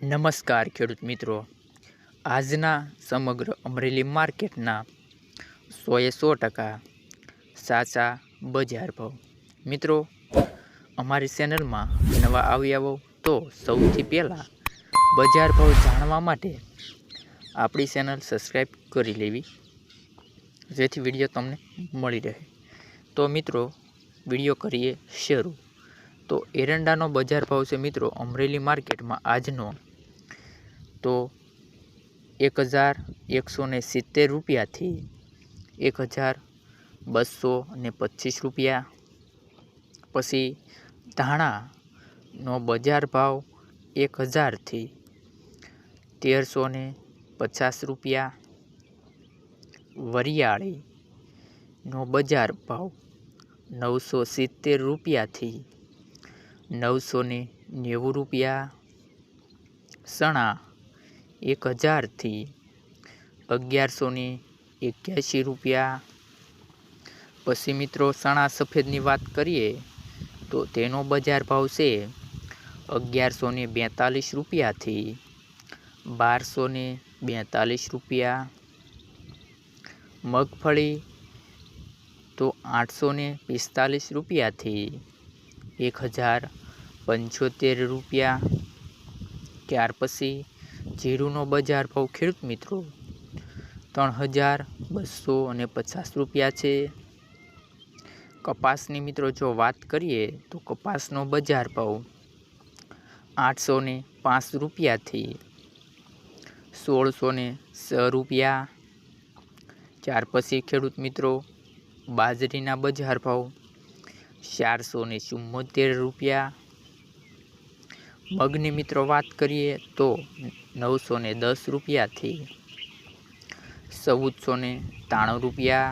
નમસ્કાર ખેડૂત મિત્રો, આજના સમગ્ર અમરેલી માર્કેટના 100% સાચા બજાર ભાવ. મિત્રો, અમારી ચેનલમાં નવા આવ્યા હો તો સૌથી પહેલાં બજાર ભાવ જાણવા માટે આપણી ચેનલ સબસ્ક્રાઈબ કરી લેવી, જેથી વિડીયો તમને મળી રહે. તો મિત્રો, વિડીયો કરીએ શરૂ. તો એરંડાનો બજાર ભાવ છે મિત્રો અમરેલી માર્કેટમાં આજનો તો 1170 રૂપિયાથી 1225 રૂપિયા. પછી ધાણાનો બજાર ભાવ 1000થી 1350 રૂપિયા. વરિયાળીનો બજાર ભાવ 970 રૂપિયાથી 990 રૂપિયા. ચણા 1000થી 1181 રૂપિયા. પછી મિત્રો ચણા સફેદની વાત કરીએ તો તેનો બજાર ભાવ છે 1142 રૂપિયાથી 1242 રૂપિયા. મગફળી તો 845 રૂપિયાથી 1075 રૂપિયા. ત્યાર પછી જીરુનો બજાર ભાવ ખેડૂત મિત્રો 3250 રૂપિયા છે. કપાસની મિત્રો જો વાત કરીએ તો કપાસનો બજાર ભાવ 805 રૂપિયાથી 1606 રૂપિયા. ત્યાર પછી ખેડૂત મિત્રો બાજરીના બજાર ભાવ 474 રૂપિયા. મગની મિત્રો વાત કરીએ તો 910 રૂપિયાથી 1493 રૂપિયા.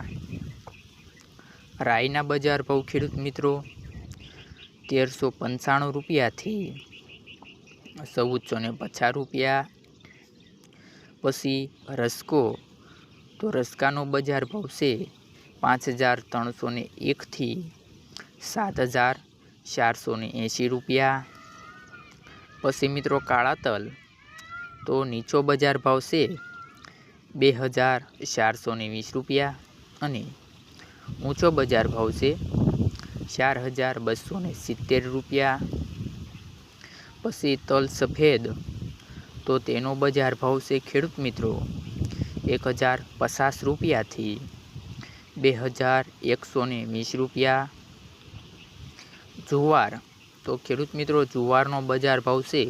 રાઈના બજાર ભાવ ખેડૂત મિત્રો 1395 રૂપિયાથી 1450 રૂપિયા. પછી રસકો તો રસકાનો બજાર ભાવ છે 5301થી 7480 રૂપિયા. પછી મિત્રો કાળા તલ તો નીચો બજાર ભાવ છે 2420 રૂપિયા અને ઊંચો બજાર ભાવ છે 4270 રૂપિયા. પછી તલ સફેદ તો તેનો બજાર ભાવ છે ખેડૂત મિત્રો 1050 રૂપિયાથી 2120 રૂપિયા. જુવાર તો ખેડૂત મિત્રો જુવારનો બજાર ભાવ છે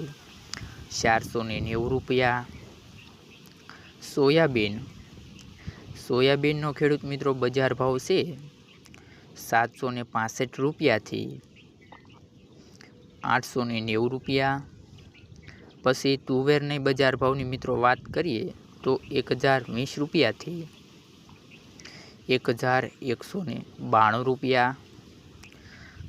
490 રૂપિયા. સોયાબીનનો ખેડૂત મિત્રો બજાર ભાવ છે 765 રૂપિયાથી 890 રૂપિયા. પછી તુવેરની બજાર ભાવની મિત્રો વાત કરીએ તો 1020 રૂપિયાથી 1192 રૂપિયા.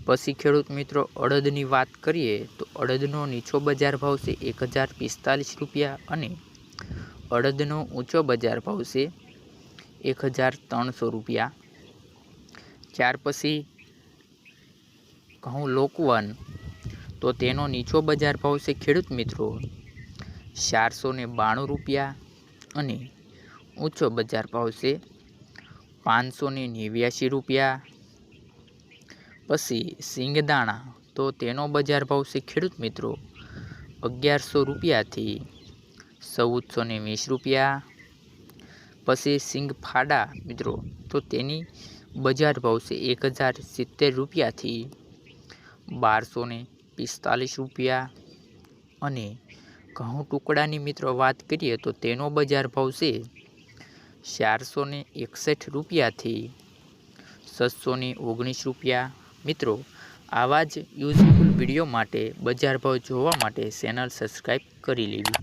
પછી ખેડૂત મિત્રો અડદની વાત કરીએ તો અડદનો નીચો બજાર ભાવ છે 1045 રૂપિયા અને અડદનો ઊંચો બજાર ભાવ છે 1300 રૂપિયા. ત્યાર પછી ઘઉં લોકવન તો તેનો નીચો બજાર ભાવ છે ખેડૂત મિત્રો 492 રૂપિયા અને ઊંચો બજાર ભાવ છે 589 રૂપિયા. પછી સિંગદાણા તો તેનો બજાર ભાવ છે ખેડૂત મિત્રો 1100 રૂપિયાથી 1420 રૂપિયા. પછી સિંગફાડા મિત્રો તો તેની બજાર ભાવ છે 1070 રૂપિયાથી 1245 રૂપિયા. અને ઘઉં ટુકડાની મિત્રો વાત કરીએ તો તેનો બજાર ભાવ છે 461 રૂપિયાથી 619 રૂપિયા. મિત્રો, આવા જ યુઝફુલ વિડીયો માટે બજાર ભાવ જોવા માટે ચેનલ સબસ્ક્રાઈબ કરી લેવી.